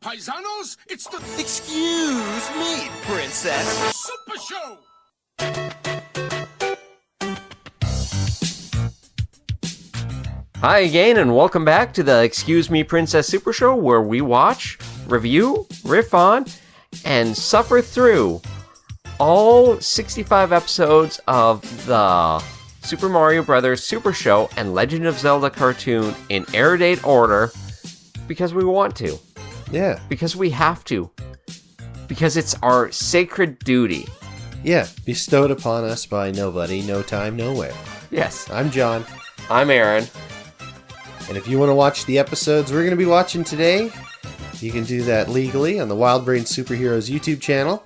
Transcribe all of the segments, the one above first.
Paisanos, it's the Excuse me, princess. Super Show! Hi again, and welcome back to the Excuse Me Princess Super Show, where we watch, review, riff on, and suffer through all 65 episodes of the Super Mario Bros. Super Show and Legend of Zelda cartoon in air date order, because we want to. Yeah. Because we have to. Because it's our sacred duty. Yeah. Bestowed upon us by nobody, no time, nowhere. Yes. I'm John. I'm Aaron. And if you want to watch the episodes we're going to be watching today, you can do that legally on the Wild Brain Superheroes YouTube channel.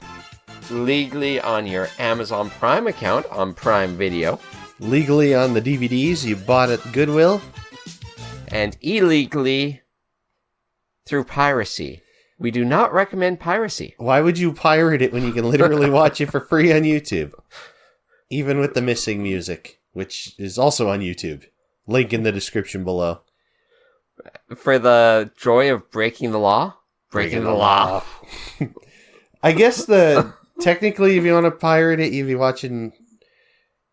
Legally on your Amazon Prime account on Prime Video. Legally on the DVDs you bought at Goodwill. And illegally through piracy. We do not recommend piracy. Why would you pirate it when you can literally watch it for free on YouTube? Even with the missing music, which is also on YouTube. Link in the description below. For the joy of breaking the law? Breaking the law. I guess technically if you want to pirate it, you'd be watching...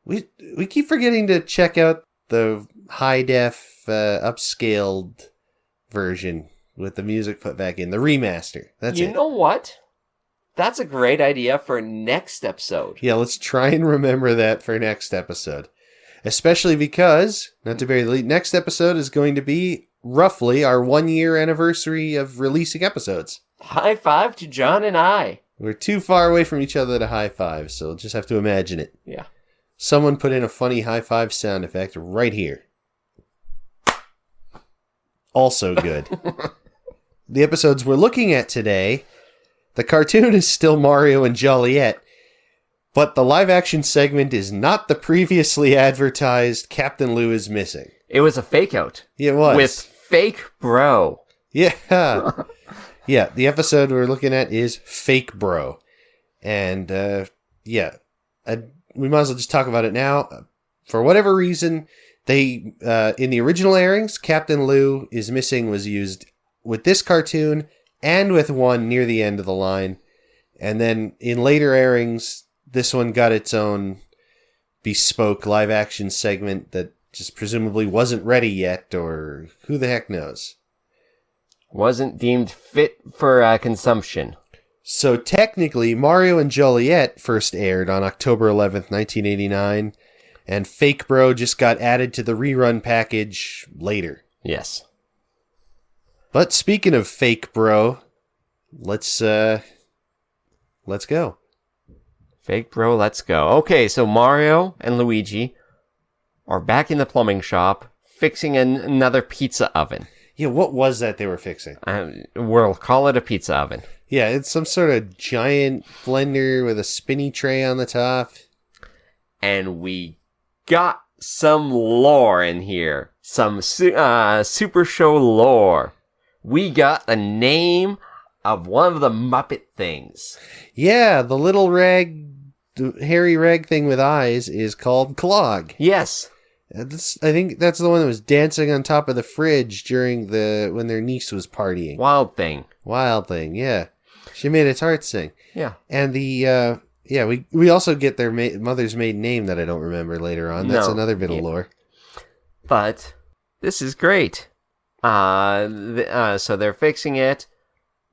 We keep forgetting to check out the high-def, upscaled version with the music put back in. The remaster. That's it. You know what? That's a great idea for next episode. Yeah, let's try and remember that for next episode. Especially because, not to bury the lead, next episode is going to be roughly our 1-year anniversary of releasing episodes. High five to John and I. We're too far away from each other to high five, so just have to imagine it. Yeah. Someone put in a funny high five sound effect right here. Also good. The episodes we're looking at today, the cartoon is still Mario and Joliet, but the live-action segment is not the previously advertised Captain Lou is Missing. It was a fake out. Yeah, it was. With fake bro. Yeah. Yeah, the episode we're looking at is Fake Bro. And, we might as well just talk about it now. For whatever reason, they, in the original airings, Captain Lou is Missing was used with this cartoon and with one near the end of the line. And then in later airings, this one got its own bespoke live-action segment that just presumably wasn't ready yet, or who the heck knows. Wasn't deemed fit for consumption. So technically, Mario and Joliet first aired on October 11th, 1989, and Fake Bro just got added to the rerun package later. Yes. But speaking of Fake Bro, let's go. Fake bro, let's go. Okay, so Mario and Luigi are back in the plumbing shop fixing another pizza oven. Yeah, what was that they were fixing? We'll call it a pizza oven. Yeah, it's some sort of giant blender with a spinny tray on the top. And we got some lore in here. Some Super Show lore. We got the name of one of the Muppet things. Yeah, the little hairy rag thing with eyes is called Clog. Yes. I think that's the one that was dancing on top of the fridge during when their niece was partying. Wild Thing, yeah. She made its heart sing. Yeah. And we also get their mother's maiden name that I don't remember later on. That's another bit of lore. But this is great. So they're fixing it.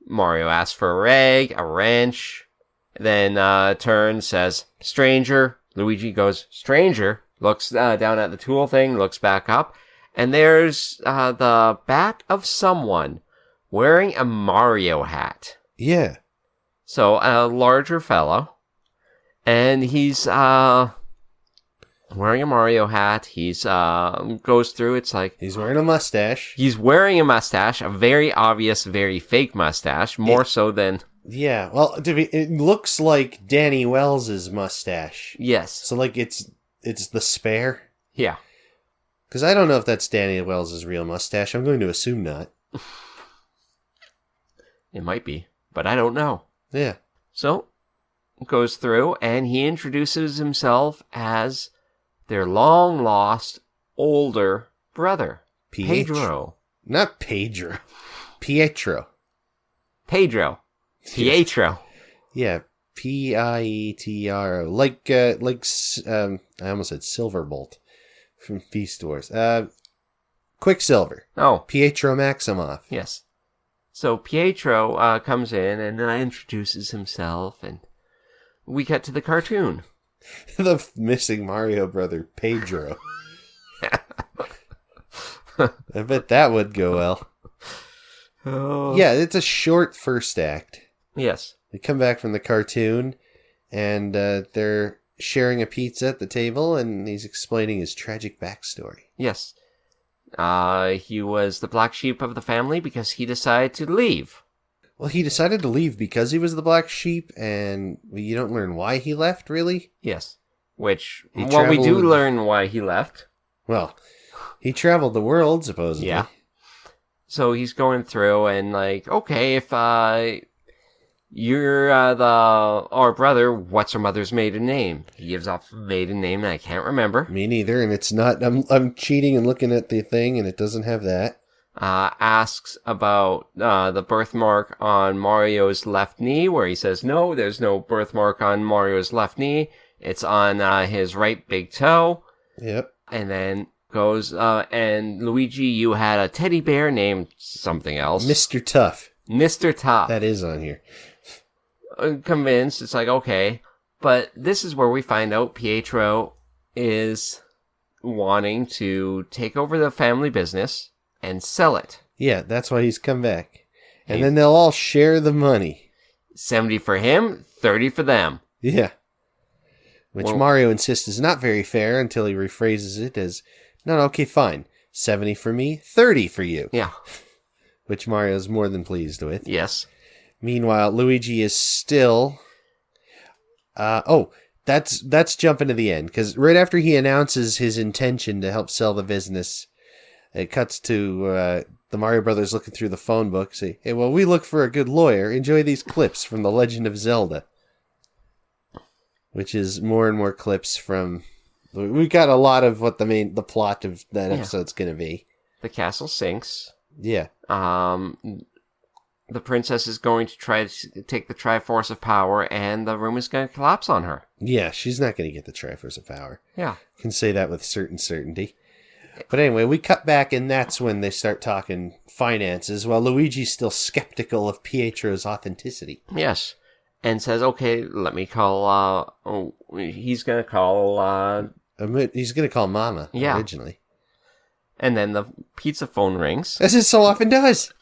Mario asks for a rag, a wrench, then turns, says, stranger. Luigi goes, stranger, looks down at the tool thing, looks back up, and there's the back of someone wearing a Mario hat. Yeah. So a larger fellow, and he's wearing a Mario hat. He's goes through. It's like he's wearing a mustache. He's wearing a mustache, a very obvious, very fake mustache, more so than. Yeah, well, it looks like Danny Wells's mustache. Yes. So like it's the spare. Yeah. Because I don't know if that's Danny Wells's real mustache. I'm going to assume not. It might be, but I don't know. Yeah. So goes through, and he introduces himself as their long-lost older brother, Pedro. Not Pedro. Pietro. Pietro. Yeah, Pietro. I almost said Silverbolt from Beast Wars. Quicksilver. Oh, Pietro Maximoff. yes. So Pietro comes in and introduces himself, and we get to the cartoon. The missing Mario brother, Pedro. I bet that would go well. Oh. Yeah, it's a short first act. Yes. They come back from the cartoon, and they're sharing a pizza at the table, and he's explaining his tragic backstory. Yes. He was the black sheep of the family because he decided to leave. Well, he decided to leave because he was the black sheep, and you don't learn why he left, really? Yes. Which, He we do traveled- learn why he left. Well, he traveled the world, supposedly. Yeah. So he's going through and like, okay, if you're our brother, what's our mother's maiden name? He gives off a maiden name and I can't remember. Me neither, and it's not... I'm cheating and looking at the thing, and it doesn't have that. Asks about the birthmark on Mario's left knee, where he says, no, there's no birthmark on Mario's left knee. It's on his right big toe. Yep. And then goes, and Luigi, you had a teddy bear named something else. Mr. Tough. Mr. Top. That is on here. Convinced, it's like, okay. But this is where we find out Pietro is wanting to take over the family business and sell it. Yeah, that's why he's come back. And then they'll all share the money. 70 for him, 30 for them. Yeah. Which Well- Mario insists is not very fair until he rephrases it as, no, okay, fine. 70 for me, 30 for you. Yeah. Which Mario's more than pleased with. Yes. Meanwhile, Luigi is still... that's jumping to the end. Because right after he announces his intention to help sell the business, it cuts to the Mario Brothers looking through the phone book. Say, hey, well, we look for a good lawyer. Enjoy these clips from The Legend of Zelda. Which is more and more clips from... We got a lot of what the plot of that episode's going to be. The castle sinks. Yeah. The princess is going to try to take the Triforce of Power, and the room is going to collapse on her. Yeah, she's not going to get the Triforce of Power. Yeah. Can say that with certain certainty. But anyway, we cut back, and that's when they start talking finances, while Luigi's still skeptical of Pietro's authenticity. Yes. And says, okay, let me call, he's going to call, He's going to call Mama, Yeah. originally. and then the pizza phone rings. As it so often does.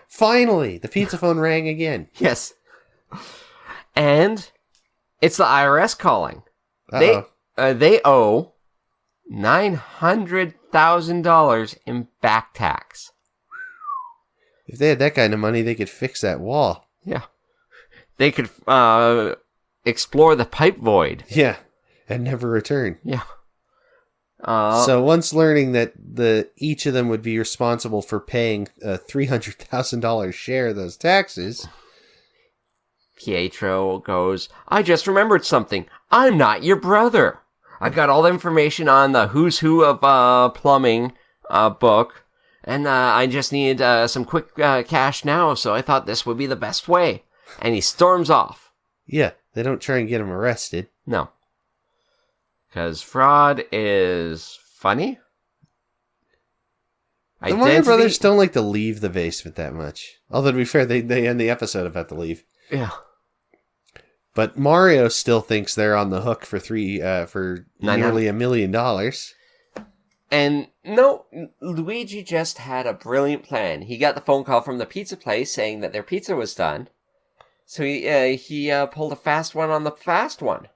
Finally, the pizza phone rang again. Yes. And it's the IRS calling. Uh-oh. They owe $900,000 in back tax. If they had that kind of money, they could fix that wall. Yeah. They could explore the pipe void. Yeah, and never return. Yeah. So once learning that each of them would be responsible for paying a $300,000 share of those taxes, Pietro goes, I just remembered something. I'm not your brother. I got all the information on the who's who of plumbing book, and I just needed some quick cash now, so I thought this would be the best way. And he storms off. yeah, they don't try and get him arrested. No. Because fraud is funny. The Mario Brothers don't like to leave the basement that much. Although, to be fair, they end the episode about to leave. Yeah. But Mario still thinks they're on the hook for nearly $1 million. And no, Luigi just had a brilliant plan. He got the phone call from the pizza place saying that their pizza was done. So he pulled a fast one on the fast one.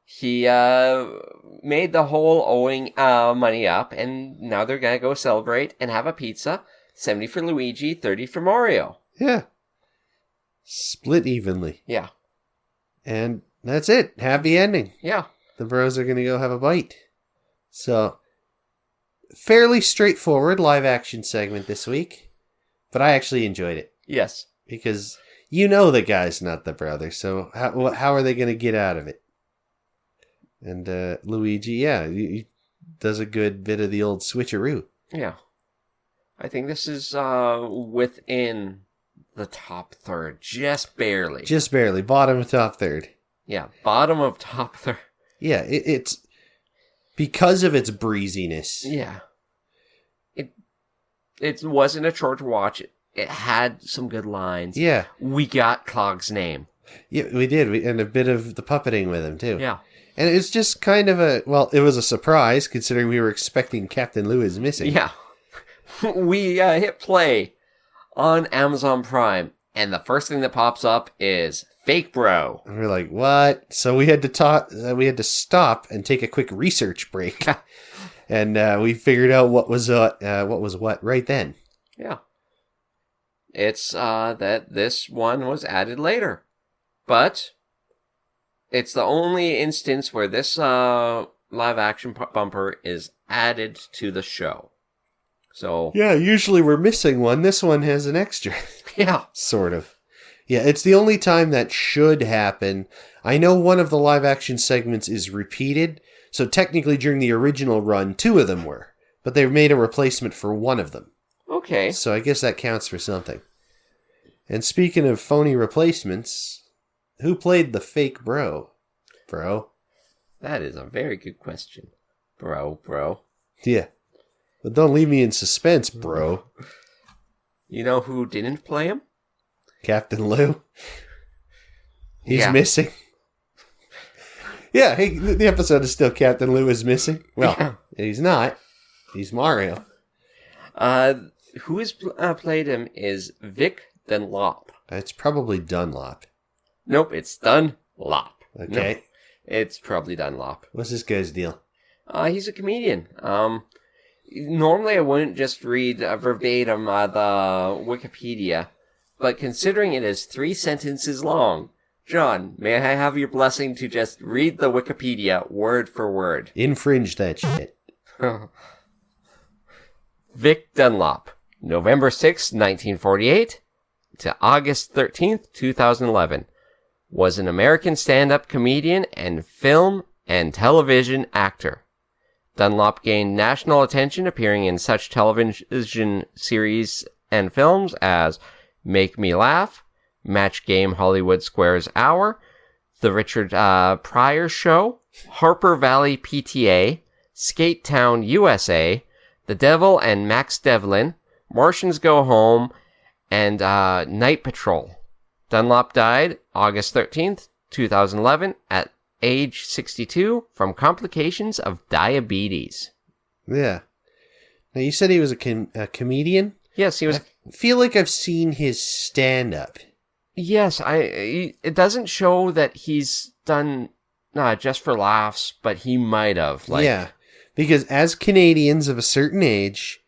He made the whole owing money up, and now they're going to go celebrate and have a pizza. 70 for Luigi, 30 for Mario. Yeah. Split evenly. Yeah. And that's it. Happy ending. Yeah. The bros are going to go have a bite. So, fairly straightforward live action segment this week. But I actually enjoyed it. Yes. Because you know the guy's not the brother. So how are they going to get out of it? And Luigi, yeah, he does a good bit of the old switcheroo. Yeah. I think this is within the top third, just barely. Just barely. Bottom of top third. Yeah, bottom of top third. Yeah, it's because of its breeziness. Yeah. It wasn't a chore to watch. It had some good lines. Yeah. We got Clog's name. Yeah, we did. And a bit of the puppeting with him, too. Yeah. And it's just kind of it was a surprise, considering we were expecting Captain Lou is missing. Yeah. We hit play on Amazon Prime, and the first thing that pops up is Fake Bro. And we're like, what? So we had to stop and take a quick research break. And we figured out what was what right then. Yeah. It's that this one was added later. But it's the only instance where this live action bumper is added to the show. So yeah, usually we're missing one. This one has an extra. Yeah. Sort of. Yeah, it's the only time that should happen. I know one of the live action segments is repeated, so technically during the original run, 2 of them were. But they've made a replacement for one of them. Okay. So I guess that counts for something. And speaking of phony replacements, who played the fake bro? Bro? That is a very good question. Bro. Yeah. But don't leave me in suspense, bro. You know who didn't play him? Captain Lou. He's Yeah. missing. Yeah, hey, the episode is still Captain Lou is missing. Well, he's not. He's Mario. Who has played him is Vic Dunlop. It's probably Dunlop. Nope, it's Dunlop. Okay. No, it's probably Dunlop. What's this guy's deal? He's a comedian. Normally I wouldn't just read verbatim the Wikipedia, but considering it is 3 sentences long, John, may I have your blessing to just read the Wikipedia word for word? Infringe that shit. Vic Dunlop, November 6, 1948 to August 13th, 2011, was an American stand-up comedian and film and television actor. Dunlop gained national attention appearing in such television series and films as Make Me Laugh, Match Game Hollywood Squares Hour, The Richard Pryor Show, Harper Valley PTA, Skate Town USA, The Devil and Max Devlin, Martians Go Home, and Night Patrol. Dunlop died August 13th, 2011 at age 62 from complications of diabetes. Yeah. Now, you said he was a comedian? Yes, he was. I feel like I've seen his stand-up. Yes, it doesn't show that he's done just for laughs, but he might have. Yeah, because as Canadians of a certain age,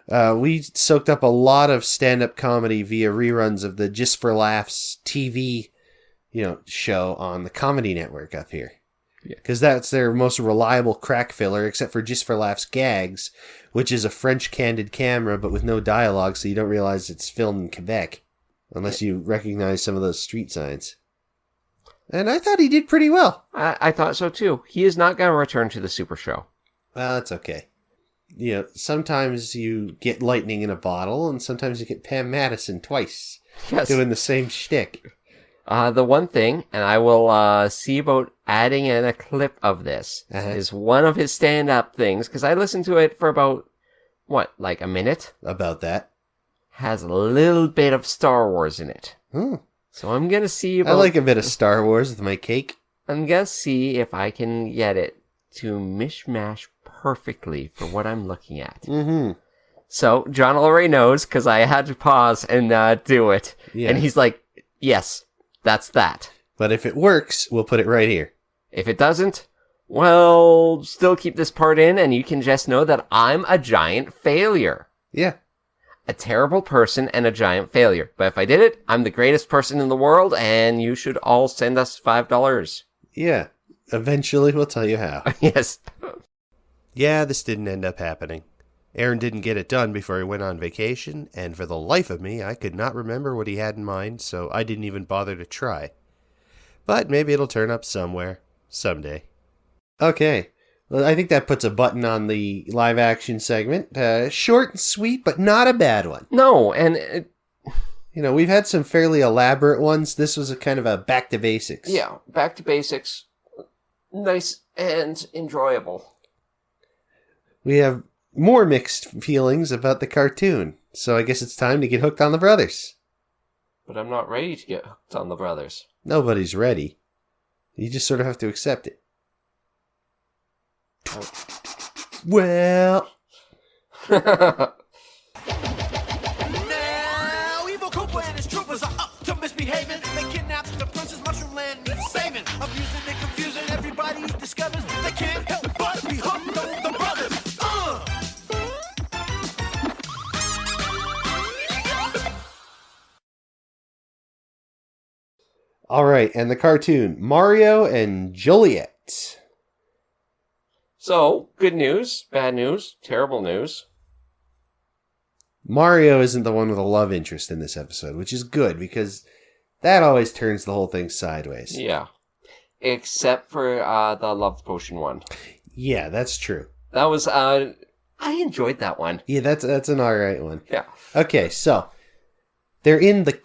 we soaked up a lot of stand-up comedy via reruns of the Just for Laughs TV, show on the Comedy Network up here. Because that's their most reliable crack filler, except for Just for Laughs gags, which is a French candid camera, but with no dialogue, so you don't realize it's filmed in Quebec. Unless you recognize some of those street signs. And I thought he did pretty well. I thought so too. He is not going to return to the Super Show. Well, that's okay. Sometimes you get lightning in a bottle, and sometimes you get Pam Madison twice. Yes. Doing the same shtick. The one thing, and I will see about adding in a clip of this, is one of his stand-up things, because I listened to it for about, a minute? About that. Has a little bit of Star Wars in it. So I'm going to see about... I like a bit of Star Wars with my cake. I'm going to see if I can get it to mishmash perfectly for what I'm looking at. Mm-hmm. So John already knows, because I had to pause and do it. Yeah. And he's like, yes, that's that. But if it works, we'll put it right here. If it doesn't, well, still keep this part in, and you can just know that I'm a giant failure. Yeah. A terrible person and a giant failure. But if I did it, I'm the greatest person in the world, and you should all send us $5. Yeah. Eventually, we'll tell you how. Yes. Yeah, this didn't end up happening. Aaron didn't get it done before he went on vacation, and for the life of me, I could not remember what he had in mind, so I didn't even bother to try. But maybe it'll turn up somewhere, someday. Okay. Well, I think that puts a button on the live-action segment. Short and sweet, but not a bad one. No, and You know, we've had some fairly elaborate ones. This was a kind of a back to basics. Yeah, back to basics. Nice and enjoyable. We have more mixed feelings about the cartoon, so I guess it's time to get hooked on the brothers. But I'm not ready to get hooked on the brothers. Nobody's ready. You just sort of have to accept it. Well... Now, evil Koopa and his troopers are up to misbehaving. They kidnapped the princess, Mushroom Land needs saving. Abusing and confusing, everybody discovers they can't help but be hooked on the brothers. All right, and the cartoon, Mario and Joliet. So, good news, bad news, terrible news. Mario isn't the one with a love interest in this episode, which is good, because that always turns the whole thing sideways. Yeah. Except for the love potion one. Yeah, that's true. That was, I enjoyed that one. Yeah, that's an alright one. Yeah. Okay, so, they're in the...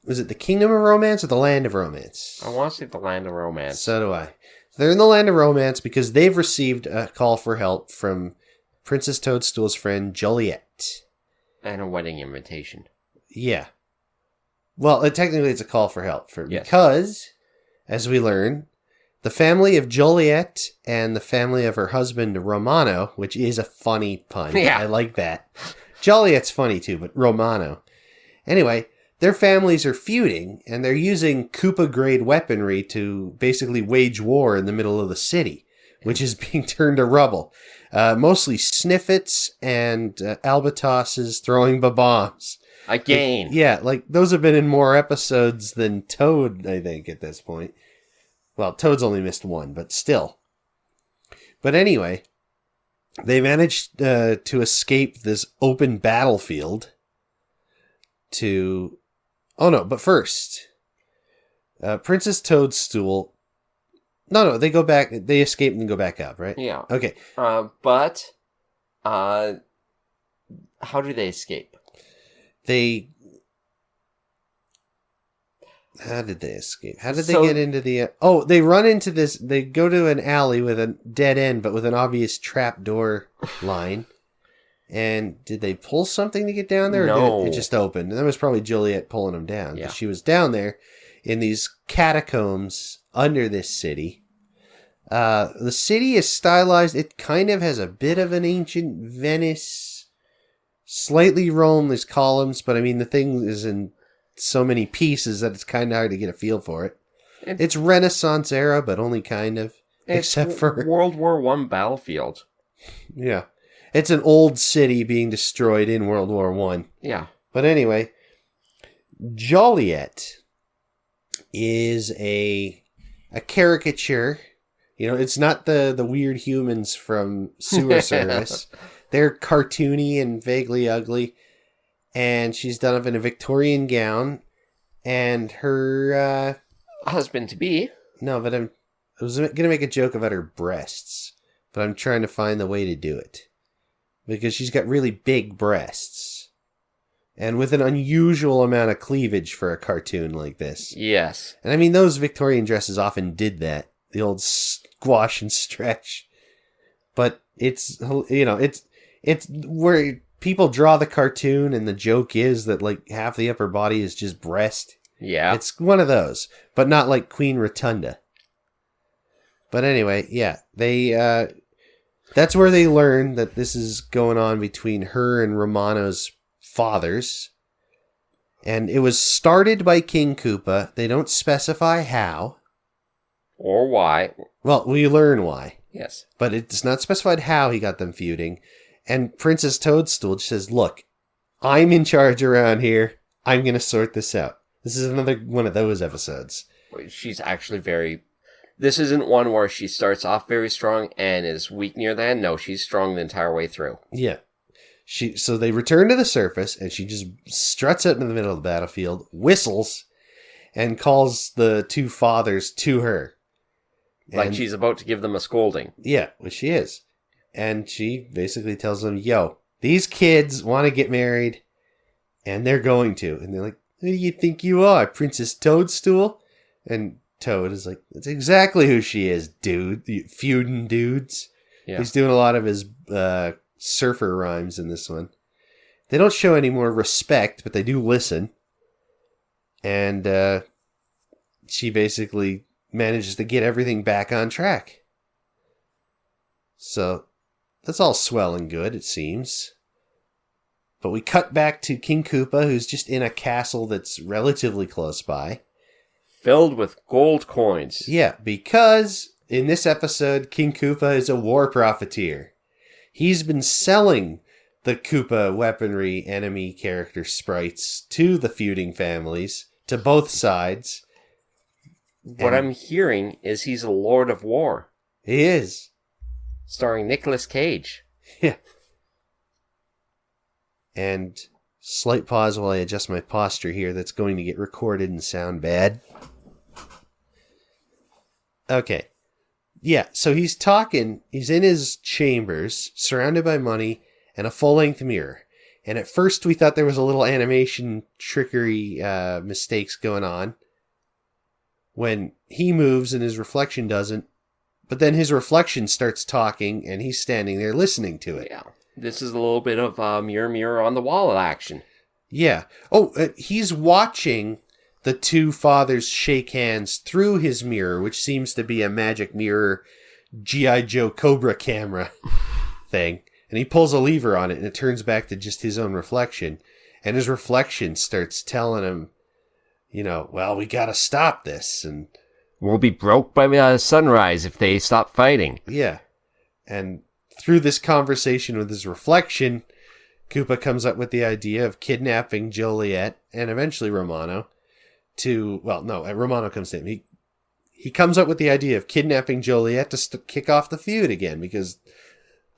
Was it the Kingdom of Romance or the Land of Romance? I want to say the Land of Romance. So do I. They're in the Land of Romance because they've received a call for help from Princess Toadstool's friend Joliet. And a wedding invitation. Yeah. Well, technically it's a call for help. Yes. Because, as we learn, the family of Joliet and the family of her husband Romano, which is a funny pun. Yeah. I like that. Joliet's funny too, but Romano. Anyway... Their families are feuding, and they're using Koopa-grade weaponry to basically wage war in the middle of the city, which is being turned to rubble. Mostly sniffets and albatrosses throwing bombs. Again. Yeah, like, those have been in more episodes than Toad, I think, at this point. Well, Toad's only missed one, but still. But anyway, they managed to escape this open battlefield to... Oh no, but first, Princess Toadstool... No, they go back, they escape and go back up, right? Yeah. Okay. But, how do they escape? How did they escape? How did they get into the... they run into this... They go to an alley with a dead end, but with an obvious trapdoor line. And did they pull something to get down there? Or No. did it just opened? And that was probably Joliet pulling them down. Yeah. She was down there in these catacombs under this city. The city is stylized. It kind of has a bit of an ancient Venice. Slightly Rome. There's columns. But I mean, the thing is in so many pieces that it's kind of hard to get a feel for it. It's Renaissance era, but only kind of. Except for... World War I battlefield. Yeah. It's an old city being destroyed in World War I. Yeah. But anyway, Joliet is a caricature. You know, it's not the weird humans from Sewer Service. They're cartoony and vaguely ugly. And she's done up in a Victorian gown. And her... husband-to-be. No, but I was going to make a joke about her breasts. But I'm trying to find the way to do it. Because she's got really big breasts. And with an unusual amount of cleavage for a cartoon like this. Yes. And I mean, those Victorian dresses often did that. The old squash and stretch. But it's, you know, it's where people draw the cartoon and the joke is that like half the upper body is just breast. Yeah. It's one of those. But not like Queen Rotunda. But anyway, yeah. They, that's where they learn that this is going on between her and Romano's fathers. And it was started by King Koopa. They don't specify how. Or why. Well, we learn why. Yes. But it's not specified how he got them feuding. And Princess Toadstool just says, look, I'm in charge around here. I'm going to sort this out. This is another one of those episodes. She's actually very... This isn't one where she starts off very strong and is weak near the end. No, she's strong the entire way through. Yeah. So they return to the surface, and she just struts out in the middle of the battlefield, whistles, and calls the two fathers to her. Like she's about to give them a scolding. Yeah, which she is. And she basically tells them, yo, these kids want to get married, and they're going to. And they're like, Who do you think you are, Princess Toadstool? And Toad is like, that's exactly who she is, dude. You feuding dudes. Yeah. He's doing a lot of his surfer rhymes in this one. They don't show any more respect, but they do listen. And she basically manages to get everything back on track. So that's all swell and good, it seems. But we cut back to King Koopa, who's just in a castle that's relatively close by. Filled with gold coins. Yeah, because in this episode, King Koopa is a war profiteer. He's been selling the Koopa weaponry enemy character sprites to the feuding families, to both sides. What I'm hearing is he's a Lord of War. He is. Starring Nicolas Cage. Yeah. And slight pause while I adjust my posture here. That's going to get recorded and sound bad. Okay. Yeah, so he's talking. He's in his chambers, surrounded by money and a full-length mirror. And at first we thought there was a little animation trickery mistakes going on when he moves and his reflection doesn't. But then his reflection starts talking and he's standing there listening to it. Yeah. This is a little bit of mirror, mirror on the wall action. Yeah. Oh, he's watching the two fathers shake hands through his mirror, which seems to be a magic mirror G.I. Joe Cobra camera thing. And he pulls a lever on it and it turns back to just his own reflection. And his reflection starts telling him, you know, well, we gotta stop this. And we'll be broke by sunrise if they stop fighting. Yeah. And through this conversation with his reflection, Koopa comes up with the idea of kidnapping Joliet and eventually Romano Romano comes to him. He comes up with the idea of kidnapping Joliet to kick off the feud again because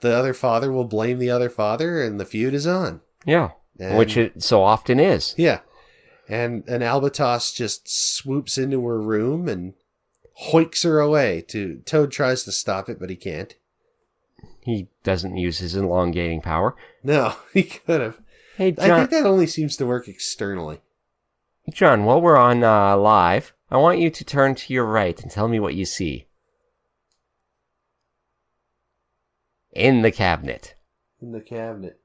the other father will blame the other father and the feud is on. Yeah, which it so often is. Yeah. And an albatross just swoops into her room and hoiks her away. Toad tries to stop it, but he can't. He doesn't use his elongating power. No, he could have. Hey, John, I think that only seems to work externally. John, while we're on live, I want you to turn to your right and tell me what you see. In the cabinet. In the cabinet.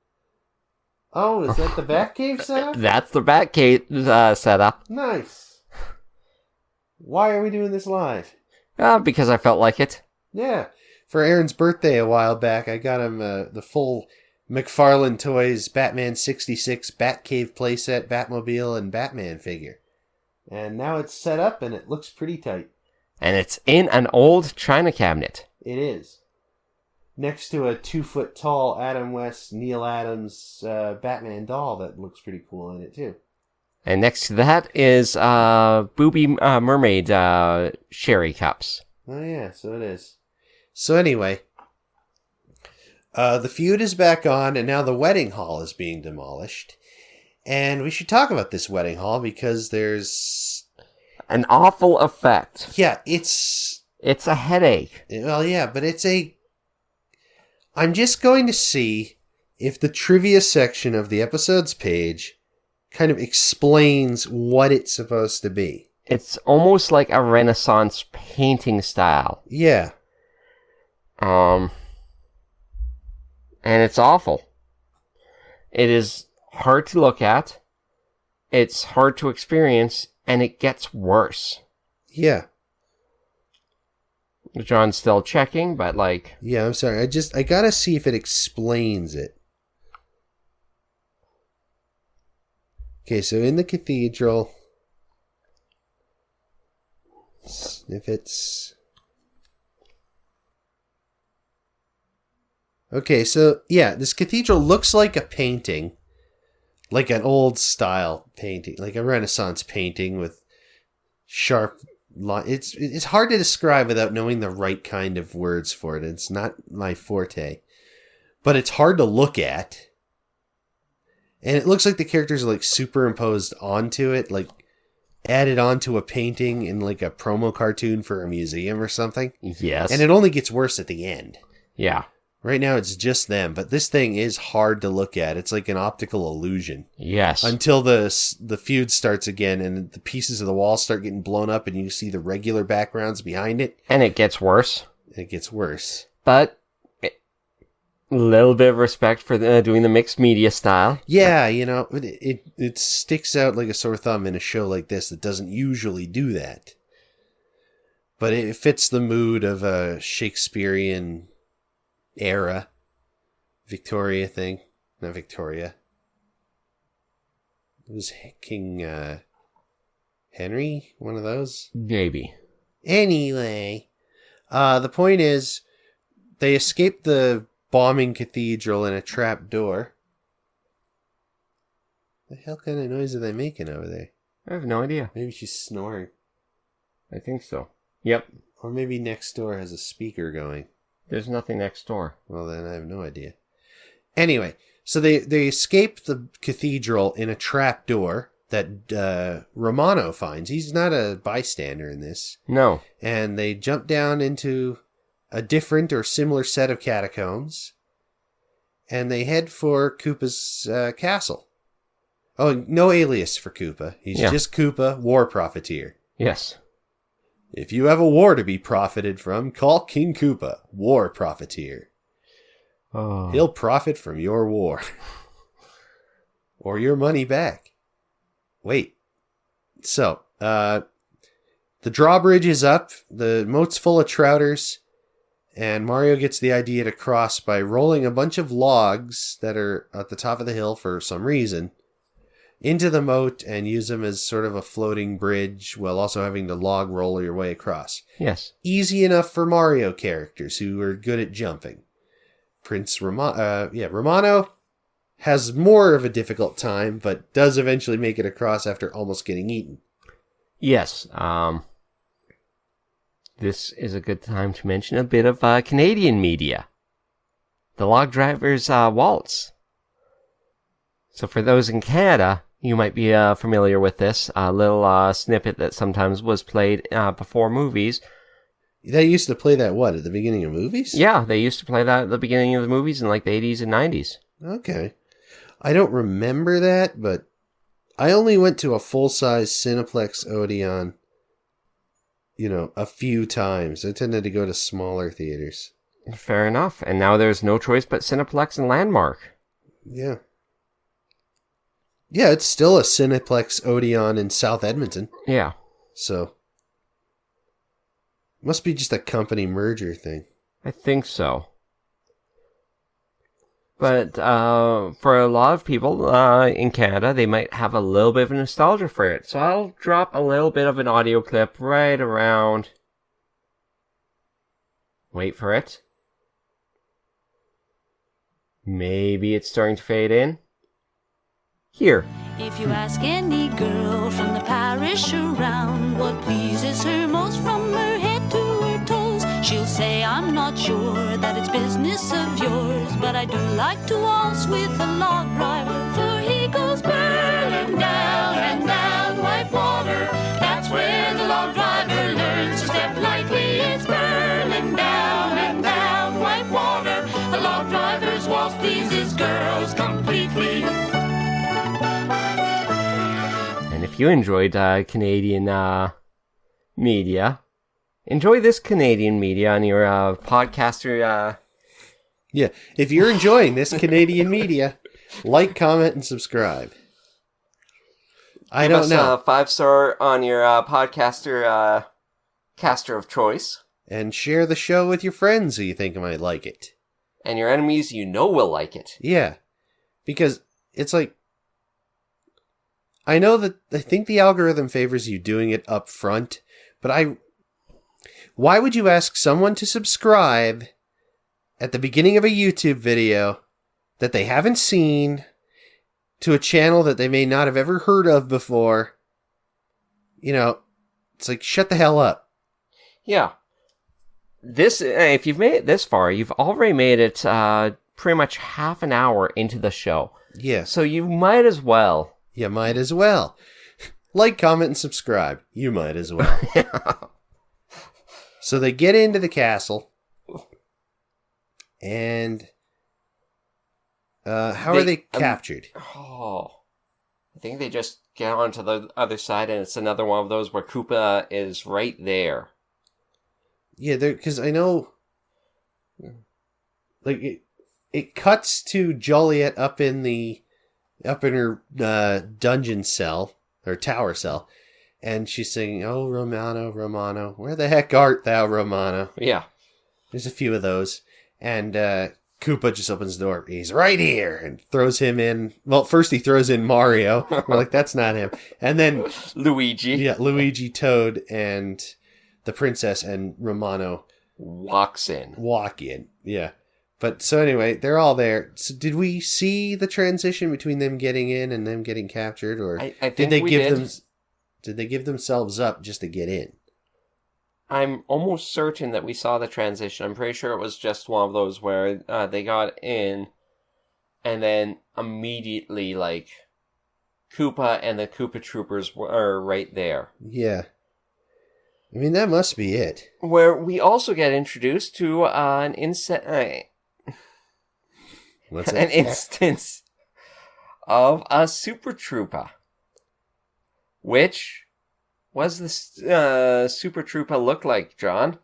Oh, is that the Batcave setup? That's the Batcave setup. Nice. Why are we doing this live? Because I felt like it. Yeah. For Aaron's birthday a while back, I got him the full McFarlane Toys Batman 66 Batcave playset, Batmobile, and Batman figure. And now it's set up and it looks pretty tight. And it's in an old china cabinet. It is. Next to a 2-foot tall Adam West, Neil Adams Batman doll that looks pretty cool in it too. And next to that is Booby Mermaid sherry cups. Oh yeah, so it is. So anyway, the feud is back on, and now the wedding hall is being demolished. And we should talk about this wedding hall because there's an awful effect. Yeah, it's a headache. Well, yeah, but I'm just going to see if the trivia section of the episode's page kind of explains what it's supposed to be. It's almost like a Renaissance painting style. Yeah. And it's awful. It is hard to look at. It's hard to experience, and it gets worse. Yeah. John's still checking, but Yeah, I'm sorry. I gotta see if it explains it. Okay, so in the cathedral, snippets. Okay, so yeah, this cathedral looks like a painting, like an old style painting, like a Renaissance painting with sharp lines. It's hard to describe without knowing the right kind of words for it. It's not my forte, but it's hard to look at. And it looks like the characters are superimposed onto it, added onto a painting in a promo cartoon for a museum or something. Yes. And it only gets worse at the end. Yeah. Right now it's just them, but this thing is hard to look at. It's like an optical illusion. Yes. Until the feud starts again and the pieces of the wall start getting blown up and you see the regular backgrounds behind it. And it gets worse. It gets worse. But a little bit of respect for doing the mixed media style. Yeah, it sticks out like a sore thumb in a show like this that doesn't usually do that. But it fits the mood of a Shakespearean era. Victoria thing. Not Victoria. It was King Henry? One of those? Maybe. Anyway. The point is, they escaped the bombing cathedral in a trap door. The hell kind of noise are they making over there? I have no idea. Maybe she's snoring. I think so. Yep. Or maybe next door has a speaker going. There's nothing next door. Well, then I have no idea. Anyway, so they escape the cathedral in a trap door that Romano finds. He's not a bystander in this. No. And they jump down into a different or similar set of catacombs. And they head for Koopa's castle. Oh, no alias for Koopa. He's just Koopa, war profiteer. Yes. If you have a war to be profited from, call King Koopa, war profiteer. Oh. He'll profit from your war. Or your money back. Wait. So, the drawbridge is up, the moat's full of trouters, and Mario gets the idea to cross by rolling a bunch of logs that are at the top of the hill for some reason into the moat and use them as sort of a floating bridge while also having to log roll your way across. Yes. Easy enough for Mario characters who are good at jumping. Romano has more of a difficult time, but does eventually make it across after almost getting eaten. Yes. This is a good time to mention a bit of Canadian media. The Log Driver's Waltz. So for those in Canada, you might be familiar with this little snippet that sometimes was played before movies. They used to play that, at the beginning of movies? Yeah, they used to play that at the beginning of the movies in like the 80s and 90s. Okay. I don't remember that, but I only went to a full-size Cineplex Odeon, a few times. I tended to go to smaller theaters. Fair enough. And now there's no choice but Cineplex and Landmark. Yeah. Yeah, it's still a Cineplex Odeon in South Edmonton. Yeah. So, must be just a company merger thing. I think so. But for a lot of people in Canada, they might have a little bit of nostalgia for it. So I'll drop a little bit of an audio clip right around... Wait for it. Maybe it's starting to fade in. Here. If you ask any girl from the parish around what pleases her most from her head to her toes, she'll say, I'm not sure that it's business of yours, but I do like to waltz with a log driver, for he goes burling down and down white water. That's where the log driver learns to step lightly. It's burling down and down white water. A log driver's waltz pleases girls completely. And if you enjoyed Canadian media, enjoy this Canadian media on your podcaster. Yeah, if you're enjoying this Canadian media, like, comment, and subscribe. I don't know. 5-star on your podcaster caster of choice. And share the show with your friends who you think might like it. And your enemies will like it. Yeah, because it's like, I know that I think the algorithm favors you doing it up front, but why would you ask someone to subscribe at the beginning of a YouTube video that they haven't seen to a channel that they may not have ever heard of before? It's like, shut the hell up. Yeah. This, if you've made it this far, you've already made it pretty much half an hour into the show. Yeah. So you might as well. You might as well. Like, comment, and subscribe. You might as well. So they get into the castle, And how are they captured? I think they just get onto the other side, and it's another one of those where Koopa is right there. Yeah, because I know, like it cuts to Joliet up in her dungeon cell or tower cell, and she's singing, "Oh Romano, Romano, where the heck art thou, Romano?" Yeah, there's a few of those, and Koopa just opens the door. He's right here and throws him in. Well, first he throws in Mario. We're like, that's not him, and then Luigi. Yeah, Luigi, Toad, and the princess and Romano walk in. Yeah. But so anyway, they're all there. So did we see the transition between them getting in and them getting captured, or I think did they we give did. them? Did they give themselves up just to get in? I'm almost certain that we saw the transition. I'm pretty sure it was just one of those where they got in, and then immediately, like, Koopa and the Koopa Troopers were right there. Yeah. I mean, that must be it. Where we also get introduced to an What's an it? instance of a Super Trooper. Which was the Super Trooper look like, John?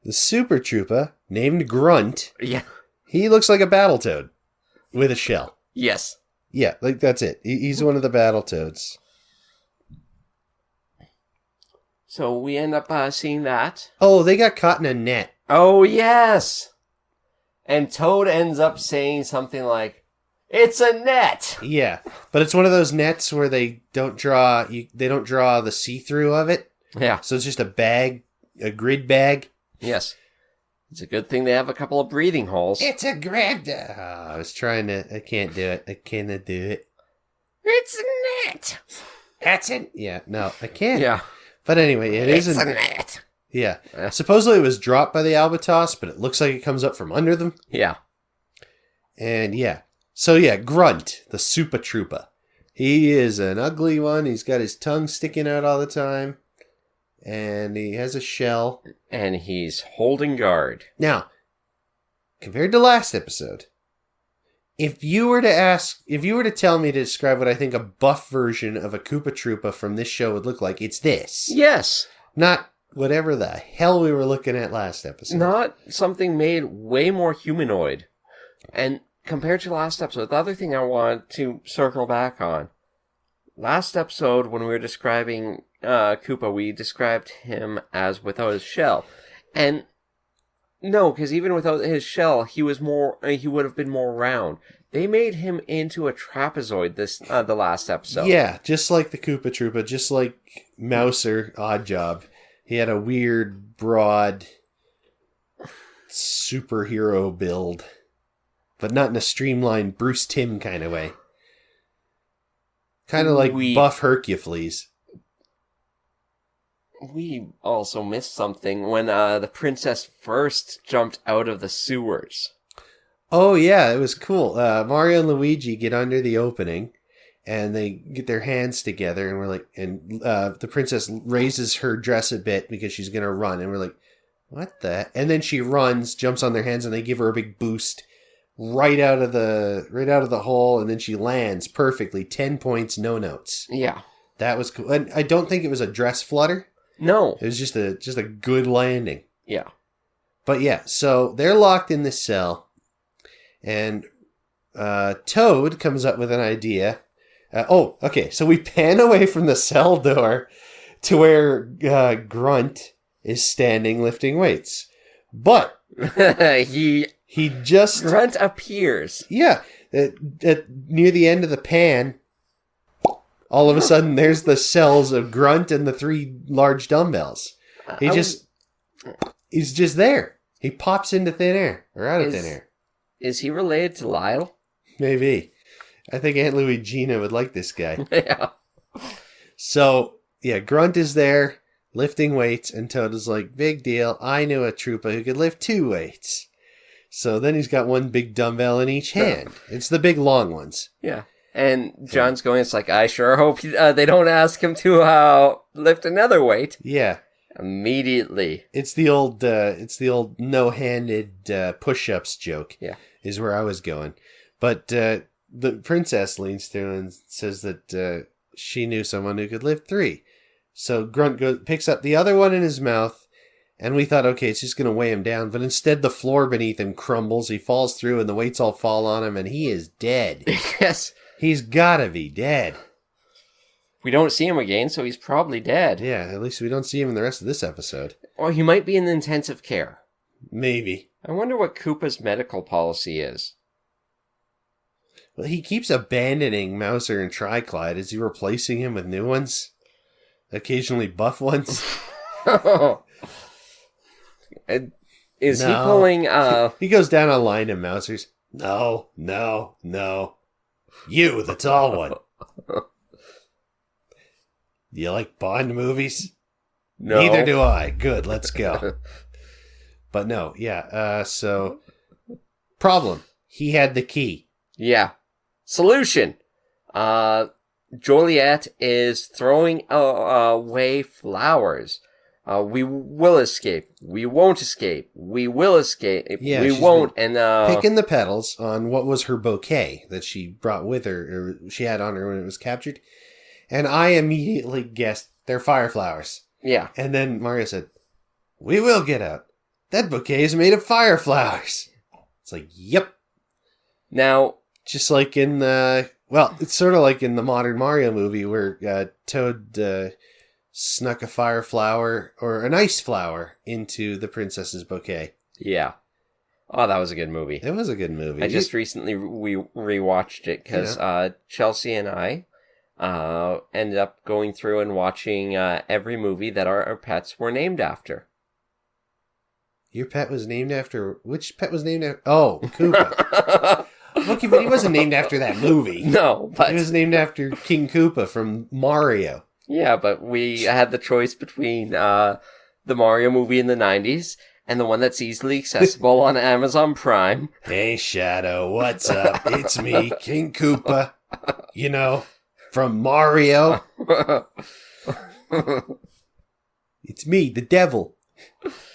The Super Trooper, named Grunt, Yeah. he looks like a Battletoad with a shell. Yes. Yeah, like that's it. He's one of the Battletoads. So we end up seeing that. Oh, they got caught in a net. Oh, yes! And Toad ends up saying something like, "It's a net!" Yeah, but it's one of those nets where they don't draw the see-through of it. Yeah. So it's just a grid bag. Yes. It's a good thing they have a couple of breathing holes. It's a grid. I can't do it. I cannot do it. It's a net! That's it. Yeah, no, I can't. Yeah. But anyway, It's a net! Yeah. Supposedly it was dropped by the Albatross, but it looks like it comes up from under them. Yeah. And yeah. So yeah, Grunt, the Super Trooper. He is an ugly one. He's got his tongue sticking out all the time. And he has a shell. And he's holding guard. Now, compared to last episode, if you were to tell me to describe what I think a buff version of a Koopa Troopa from this show would look like, it's this. Yes! Not whatever the hell we were looking at last episode. Not something made way more humanoid. And compared to last episode, the other thing I want to circle back on. Last episode, when we were describing Koopa, we described him as without his shell. And no, because even without his shell, he would have been more round. They made him into a trapezoid the last episode. Yeah, just like the Koopa Troopa, just like Mouser, Oddjob. He had a weird, broad superhero build, but not in a streamlined Bruce Timm kind of way. Kind of like buff Hercules. We also missed something when the princess first jumped out of the sewers. Oh yeah, it was cool. Mario and Luigi get under the opening, and they get their hands together, and we're like, and the princess raises her dress a bit because she's gonna run, and we're like, what the? And then she runs, jumps on their hands, and they give her a big boost right out of the hole, and then she lands perfectly. 10 points, no notes. Yeah, that was cool. And I don't think it was a dress flutter. No, it was just a good landing. Yeah, but yeah, so they're locked in this cell. And Toad comes up with an idea. Okay, so we pan away from the cell door to where Grunt is standing lifting weights. But he just... Grunt appears. Yeah, near the end of the pan, all of a sudden there's the cells of Grunt and the 3 large dumbbells. He's just there. He pops into thin air, or out of thin air. Is he related to Lyle? Maybe. I think Aunt Louigina would like this guy. Yeah. So, yeah, Grunt is there, lifting weights, and Toad is like, big deal, I knew a Troopa who could lift 2 weights. So then he's got 1 big dumbbell in each hand. It's the big long ones. Yeah. And John's going, it's like, I sure hope they don't ask him to lift another weight. Yeah. Immediately. It's the old no-handed push-ups joke. Yeah. Is where I was going. But the princess leans through and says that she knew someone who could lift 3. So Grunt picks up the other one in his mouth, and we thought, okay, it's just going to weigh him down. But instead, the floor beneath him crumbles. He falls through, and the weights all fall on him, and he is dead. Yes. He's got to be dead. We don't see him again, so he's probably dead. Yeah, at least we don't see him in the rest of this episode. Or he might be in intensive care. Maybe. I wonder what Koopa's medical policy is. Well, he keeps abandoning Mouser and Triclyde. Is he replacing him with new ones? Occasionally buff ones? Is he pulling... He goes down a line in Mouser's. No. You, the tall one. You like Bond movies? No. Neither do I. Good, let's go. But no, yeah, so... Problem. He had the key. Yeah. Solution. Joliet is throwing away flowers. We will escape. We won't escape. We will escape. Yeah, we won't. And picking the petals on what was her bouquet that she brought with her, or she had on her when it was captured. And I immediately guessed they're fire flowers. Yeah. And then Mario said, "We will get out. That bouquet is made of fire flowers." It's like, yep. Now, just like in it's sort of like in the modern Mario movie where Toad snuck a fire flower or an ice flower into the princess's bouquet. yeah. Oh, that was a good movie. It was a good movie. I just recently rewatched it because Chelsea and I ended up going through and watching every movie that our pets were named after. Your pet was named after... Which pet was named after... Oh, Koopa. Okay, but he wasn't named after that movie. No, but... He was named after King Koopa from Mario. Yeah, but we had the choice between the Mario movie in the 90s and the one that's easily accessible on Amazon Prime. Hey, Shadow, what's up? It's me, King Koopa. You know, from Mario. It's me, the devil.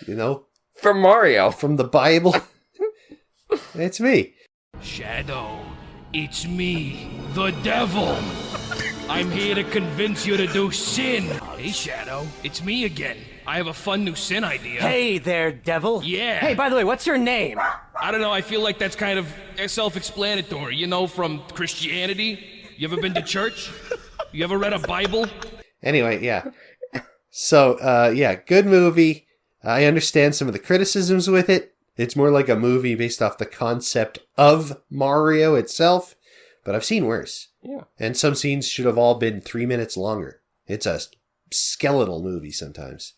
You know? From Mario. From the Bible. It's me. Shadow, it's me, the devil. I'm here to convince you to do sin. Hey, Shadow, it's me again. I have a fun new sin idea. Hey there, devil. Yeah. Hey, by the way, what's your name? I don't know, I feel like that's kind of self-explanatory. You know, from Christianity. You ever been to church? You ever read a Bible? Anyway, yeah. So, good movie. I understand some of the criticisms with it. It's more like a movie based off the concept of Mario itself, but I've seen worse. Yeah. And some scenes should have all been 3 minutes longer. It's a skeletal movie sometimes.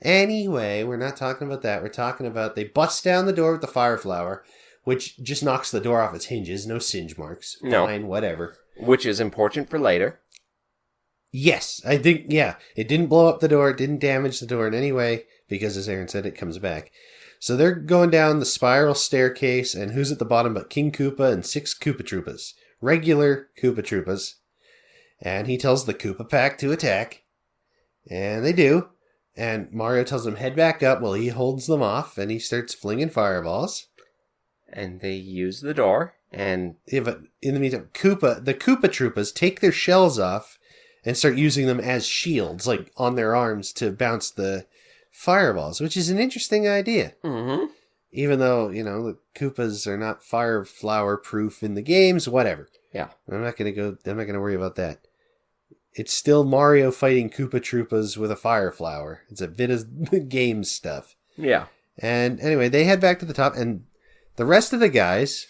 Anyway, we're not talking about that. We're talking about they bust down the door with the fire flower, which just knocks the door off its hinges. No singe marks. No. Fine, whatever. Which is important for later. Yes, I think, yeah. It didn't blow up the door. It didn't damage the door in any way, because as Aaron said, it comes back. So they're going down the spiral staircase, and who's at the bottom but King Koopa and 6 Koopa Troopas. Regular Koopa Troopas. And he tells the Koopa Pack to attack. And they do. And Mario tells them head back up while he holds them off, and he starts flinging fireballs. And they use the door, and... Yeah, but in the meantime, the Koopa Troopas take their shells off and start using them as shields, like on their arms to bounce the fireballs, which is an interesting idea. Mm-hmm. Even though, the Koopas are not fire flower proof in the games, whatever. Yeah. I'm not going to worry about that. It's still Mario fighting Koopa Troopas with a fire flower. It's a bit of game stuff. Yeah. And anyway, they head back to the top, and the rest of the guys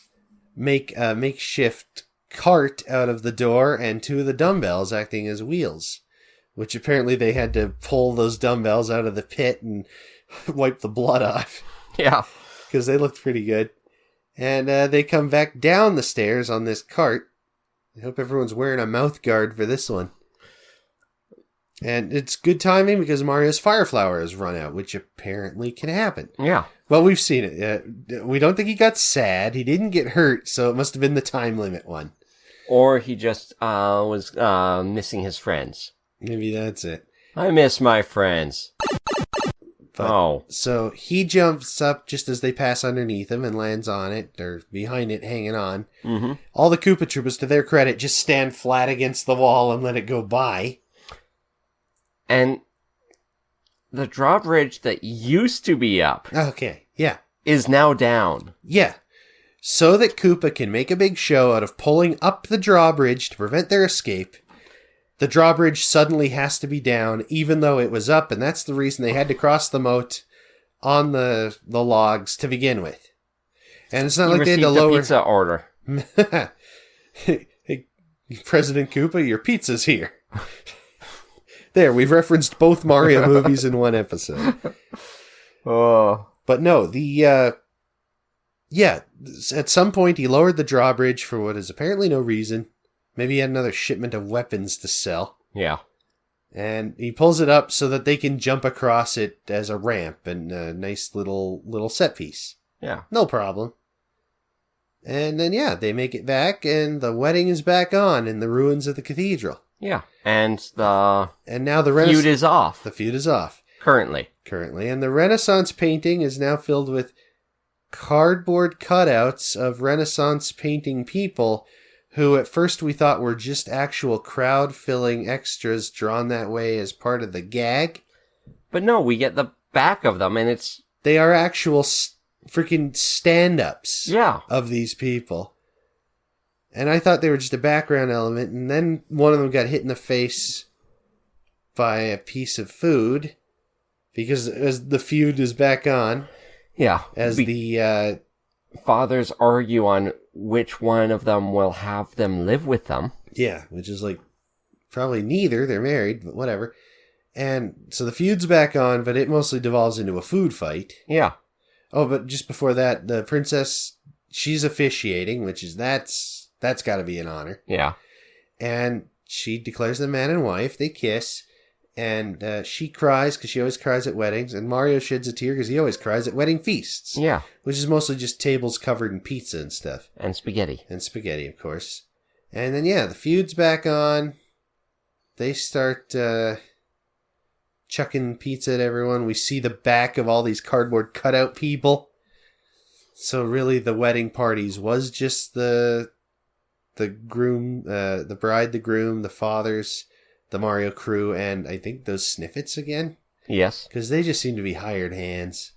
make a makeshift cart out of the door and 2 of the dumbbells acting as wheels, which apparently they had to pull those dumbbells out of the pit and wipe the blood off. Yeah. Because they looked pretty good. And they come back down the stairs on this cart. I hope everyone's wearing a mouth guard for this one. And it's good timing because Mario's fire flower has run out, which apparently can happen. Yeah. Well, we've seen it. We don't think he got sad. He didn't get hurt, so it must have been the time limit one. Or he just was missing his friends. Maybe that's it. I miss my friends. But, So he jumps up just as they pass underneath him and lands on it, or behind it, hanging on. Mm-hmm. All the Koopa Troopas, to their credit, just stand flat against the wall and let it go by. And the drawbridge that used to be up Okay, yeah. is now down. Yeah. So that Koopa can make a big show out of pulling up the drawbridge to prevent their escape, the drawbridge suddenly has to be down, even though it was up, and that's the reason they had to cross the moat on the logs to begin with. And it's not like they had to lower... pizza order. Hey, President Koopa, your pizza's here. There, we've referenced both Mario movies in one episode. Oh. But no, at some point he lowered the drawbridge for what is apparently no reason. Maybe he had another shipment of weapons to sell. Yeah. And he pulls it up so that they can jump across it as a ramp and a nice little set piece. Yeah. No problem. And then, they make it back, and the wedding is back on in the ruins of the cathedral. Yeah. And now the feud is off. The feud is off. Currently. And the Renaissance painting is now filled with cardboard cutouts of Renaissance painting people who at first we thought were just actual crowd-filling extras drawn that way as part of the gag. But no, we get the back of them, and they are actual freaking stand-ups of these people. And I thought they were just a background element, and then one of them got hit in the face by a piece of food, because as the feud is back on. Yeah. As the fathers argue on which one of them will have them live with them. Yeah, which is like probably neither. They're married, but whatever. And so the feud's back on, but it mostly devolves into a food fight. Yeah. Oh, but just before that, the princess, she's officiating, which is that's got to be an honor. Yeah. And she declares them man and wife. They kiss. And she cries because she always cries at weddings. And Mario sheds a tear because he always cries at wedding feasts. Yeah. Which is mostly just tables covered in pizza and stuff. And spaghetti. And spaghetti, of course. And then, the feud's back on. They start chucking pizza at everyone. We see the back of all these cardboard cutout people. So really, the wedding parties was just the groom, the bride, the groom, the fathers, the Mario crew, and I think those Sniffets again. Yes. Because they just seem to be hired hands.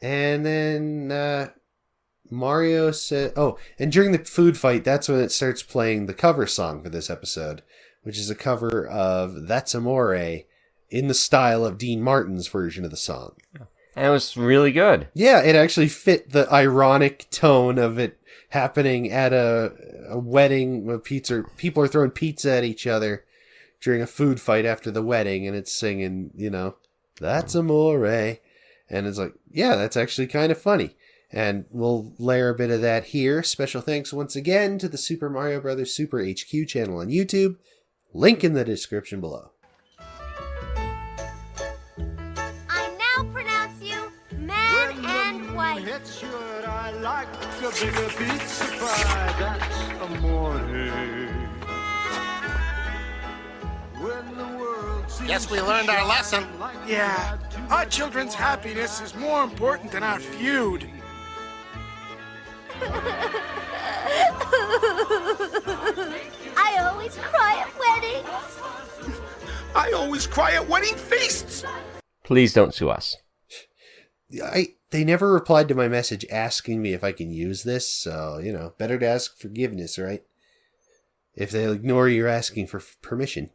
And then Mario said... Oh, and during the food fight, that's when it starts playing the cover song for this episode, which is a cover of That's Amore in the style of Dean Martin's version of the song. And it was really good. Yeah, it actually fit the ironic tone of it happening at a wedding where people are throwing pizza at each other during a food fight after the wedding, and it's singing, That's Amore. And it's like, that's actually kind of funny. And we'll layer a bit of that here. Special thanks once again to the Super Mario Bros. Super HQ channel on YouTube. Link in the description below. I now pronounce you man and wife. Should I like a bigger pizza pie? That's amore. When the world Guess we learned our lesson. Yeah, our children's happiness is more important than our feud. I always cry at weddings. I always cry at wedding feasts. Please don't sue us. They never replied to my message asking me if I can use this, so, better to ask forgiveness, right? If they ignore you asking for permission.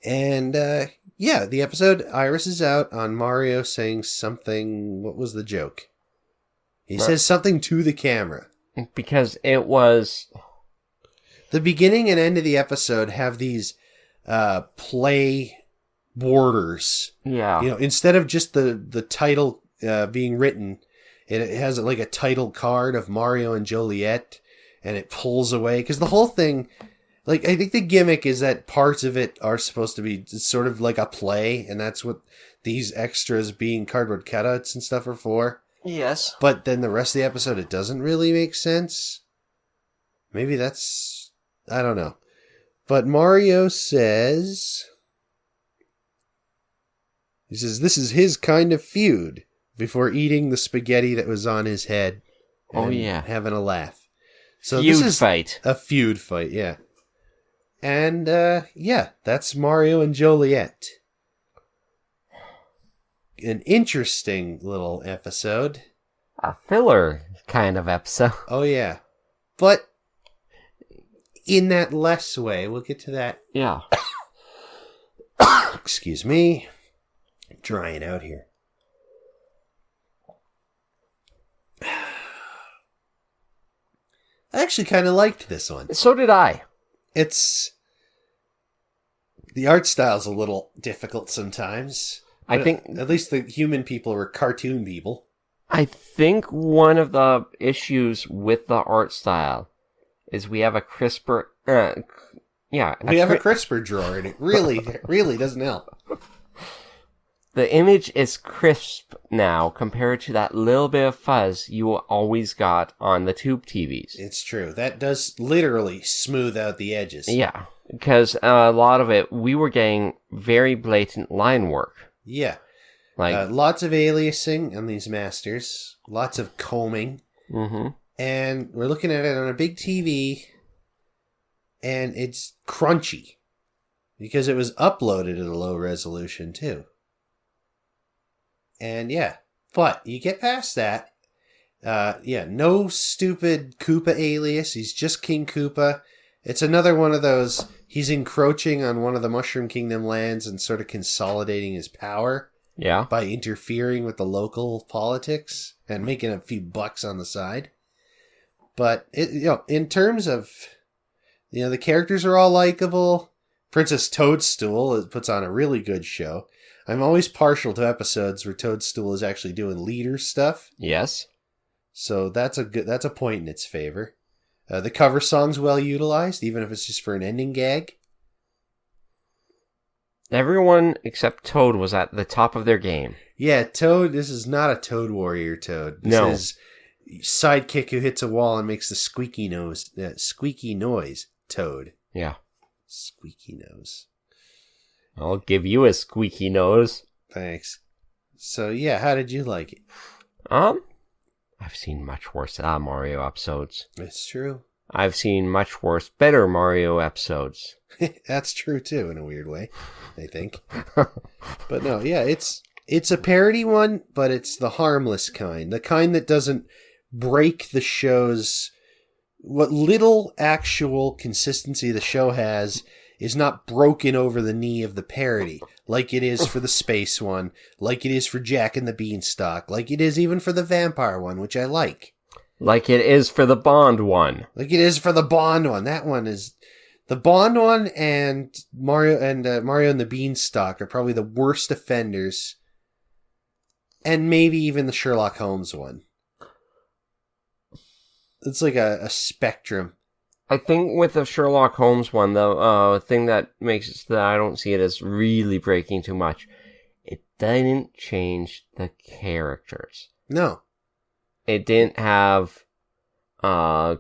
And, the episode, Iris is out on Mario saying something. What was the joke? He says something to the camera. Because it was... The beginning and end of the episode have these play borders. Yeah. Instead of just the title being written, it has like a title card of Mario and Joliet, and it pulls away. Because the whole thing... I think the gimmick is that parts of it are supposed to be sort of like a play, and that's what these extras being cardboard cutouts and stuff are for. Yes. But then the rest of the episode, it doesn't really make sense. Maybe that's... I don't know. But Mario says... He says this is his kind of feud before eating the spaghetti that was on his head. Oh, yeah. Having a laugh. So Feud this is fight. a feud fight, yeah. And, that's Mario and Joliet. An interesting little episode. A filler kind of episode. Oh, yeah. But in that less way. We'll get to that. Yeah. Excuse me. I'm drying out here. I actually kind of liked this one. So did I. The art style's a little difficult sometimes. I think at least the human people were cartoon people. I think one of the issues with the art style is we have a crisper. We have a crisper drawer, and it really doesn't help. The image is crisp now compared to that little bit of fuzz you always got on the tube TVs. It's true. That does literally smooth out the edges. Yeah, because a lot of it, we were getting very blatant line work. Yeah. Like lots of aliasing on these masters. Lots of combing. Mm-hmm. And we're looking at it on a big TV, and it's crunchy. Because it was uploaded at a low resolution, too. And yeah, but you get past that. No stupid Koopa alias. He's just King Koopa. It's another one of those, he's encroaching on one of the Mushroom Kingdom lands and sort of consolidating his power. Yeah. By interfering with the local politics and making a few bucks on the side. But, in terms of, the characters are all likable. Princess Toadstool puts on a really good show. I'm always partial to episodes where Toadstool is actually doing leader stuff. Yes. So that's a point in its favor. The cover song's well utilized, even if it's just for an ending gag. Everyone except Toad was at the top of their game. Yeah, Toad, this is not a Toad Warrior Toad. This is sidekick who hits a wall and makes the squeaky noise Toad. Yeah. Squeaky nose. I'll give you a squeaky nose. Thanks. So, yeah, how did you like it? I've seen much worse Mario episodes. It's true. I've seen much worse, better Mario episodes. That's true, too, in a weird way, I think. But no, yeah, it's a parody one, but it's the harmless kind. The kind that doesn't break the show's... What little actual consistency the show has is not broken over the knee of the parody, like it is for the space one, like it is for Jack and the Beanstalk, like it is even for the vampire one, which I like. Like it is for the Bond one. Like it is for the Bond one. That one is... The Bond one and Mario and the Beanstalk are probably the worst offenders. And maybe even the Sherlock Holmes one. It's like a spectrum. I think with the Sherlock Holmes one, the thing that makes it that I don't see it as really breaking too much, it didn't change the characters. No. It didn't have Koopa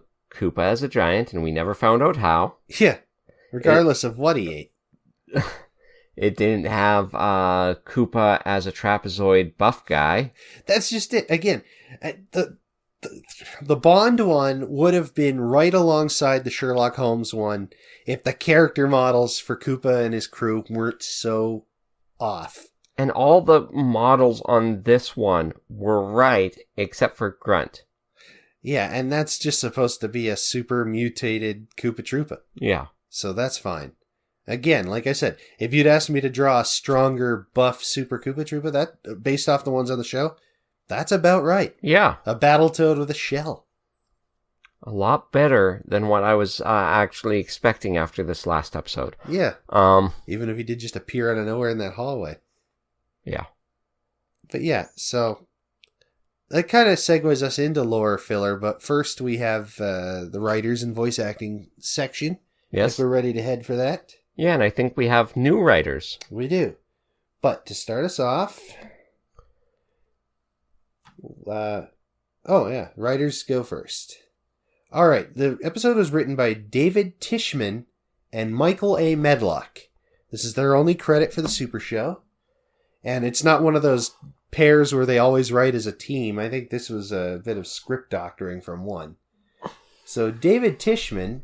as a giant, and we never found out how. Yeah, regardless of what he ate. It didn't have Koopa as a trapezoid buff guy. That's just it. Again, the Bond one would have been right alongside the Sherlock Holmes one if the character models for Koopa and his crew weren't so off. And all the models on this one were right, except for Grunt. Yeah, and that's just supposed to be a super mutated Koopa Troopa. Yeah. So that's fine. Again, like I said, if you'd asked me to draw a stronger buff Super Koopa Troopa, that based off the ones on the show, that's about right. Yeah. A Battletoad with a shell. A lot better than what I was actually expecting after this last episode. Yeah. Even if he did just appear out of nowhere in that hallway. Yeah. But yeah, so that kind of segues us into lore filler, but first we have the writers and voice acting section. Yes. If we're ready to head for that. Yeah, and I think we have new writers. We do. But to start us off... writers go first. Alright, the episode was written by David Tishman and Michael A. Medlock. This is their only credit for the Super Show. And it's not one of those pairs where they always write as a team. I think this was a bit of script doctoring from one. So David Tishman,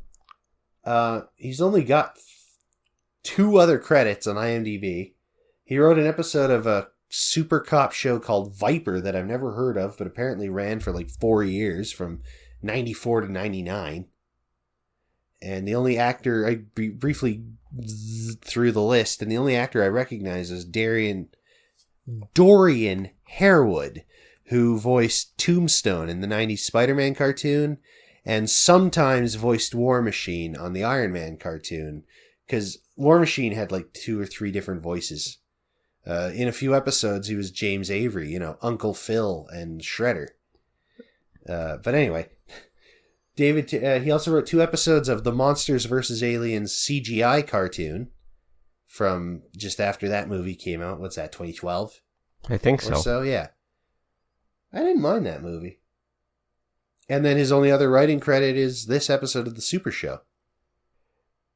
he's only got 2 other credits on IMDb. He wrote an episode of a super cop show called Viper that I've never heard of, but apparently ran for like 4 years from 94 to 99. And the only actor, I briefly through the list, and the only actor I recognize is Dorian Harewood, who voiced Tombstone in the 90s Spider-Man cartoon, and sometimes voiced War Machine on the Iron Man cartoon, because War Machine had like 2 or 3 different voices. In a few episodes, he was James Avery, Uncle Phil and Shredder. But anyway, David, he also wrote 2 episodes of the Monsters vs. Aliens CGI cartoon from just after that movie came out. What's that, 2012? I think so. Or so, yeah. I didn't mind that movie. And then his only other writing credit is this episode of The Super Show.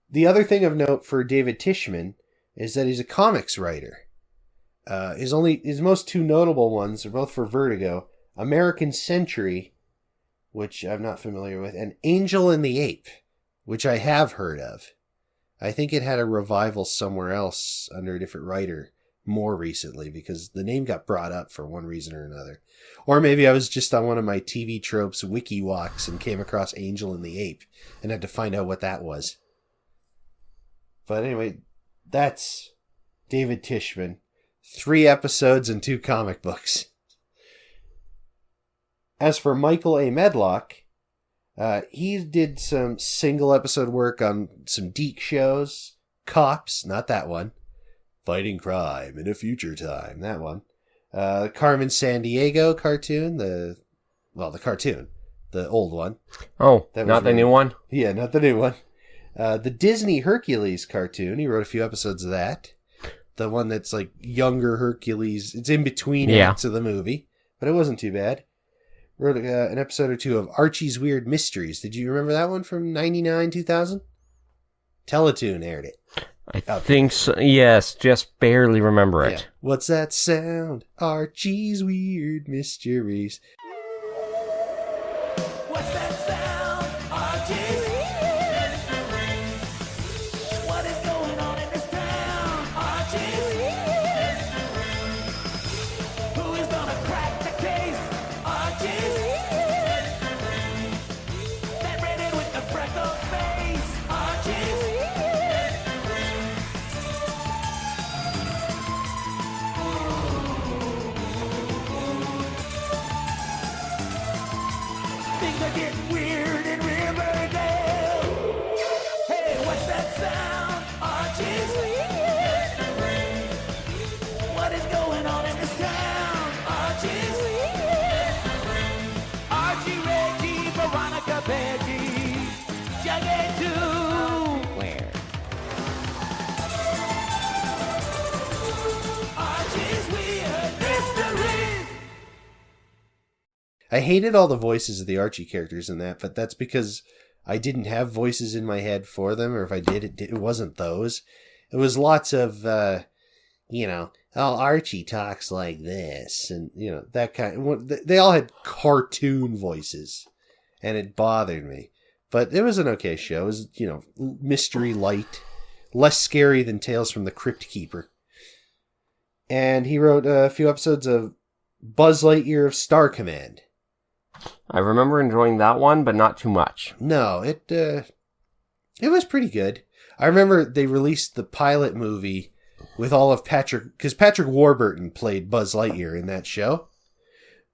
The other thing of note for David Tishman is that he's a comics writer. His most 2 notable ones are both for Vertigo: American Century, which I'm not familiar with, and Angel and the Ape, which I have heard of. I think it had a revival somewhere else under a different writer more recently, because the name got brought up for one reason or another. Or maybe I was just on one of my TV Tropes wiki walks and came across Angel and the Ape and had to find out what that was. But anyway, that's David Tishman. 3 episodes and 2 comic books. As for Michael A. Medlock, he did some single episode work on some Deke shows. Cops, not that one. Fighting Crime in a Future Time, that one. Carmen Sandiego cartoon, the cartoon, the old one. Oh, not the new one? Yeah, not the new one. The Disney Hercules cartoon, he wrote a few episodes of that. The one that's like younger Hercules. It's in between acts of the movie, but it wasn't too bad. Wrote an episode or 2 of Archie's Weird Mysteries. Did you remember that one from 99, 2000? Teletoon aired it. I think so. Yes, just barely remember it. Yeah. What's that sound? Archie's Weird Mysteries. What's that sound? Archie's mysteries. What is going on in this town? Archie's mysteries. Who is gonna crack the case? Archie's mysteries. That redhead with the freckled face. Archie's mysteries. Things are getting weird in Riverdale. Hey, what's that sound? Archie's mysteries. What is going on in this town? Archie's mysteries. Archie, Reggie, Veronica, Peggy, Jughead too. Where? Archie's Weird Mysteries. I hated all the voices of the Archie characters in that, but that's because I didn't have voices in my head for them, or if I did, it wasn't those. It was lots of, oh, Archie talks like this, and, that kind. They all had cartoon voices, and it bothered me. But it was an okay show. It was, mystery light, less scary than Tales from the Crypt Keeper. And he wrote a few episodes of Buzz Lightyear of Star Command. I remember enjoying that one, but not too much. No, it was pretty good. I remember they released the pilot movie with all of because Patrick Warburton played Buzz Lightyear in that show.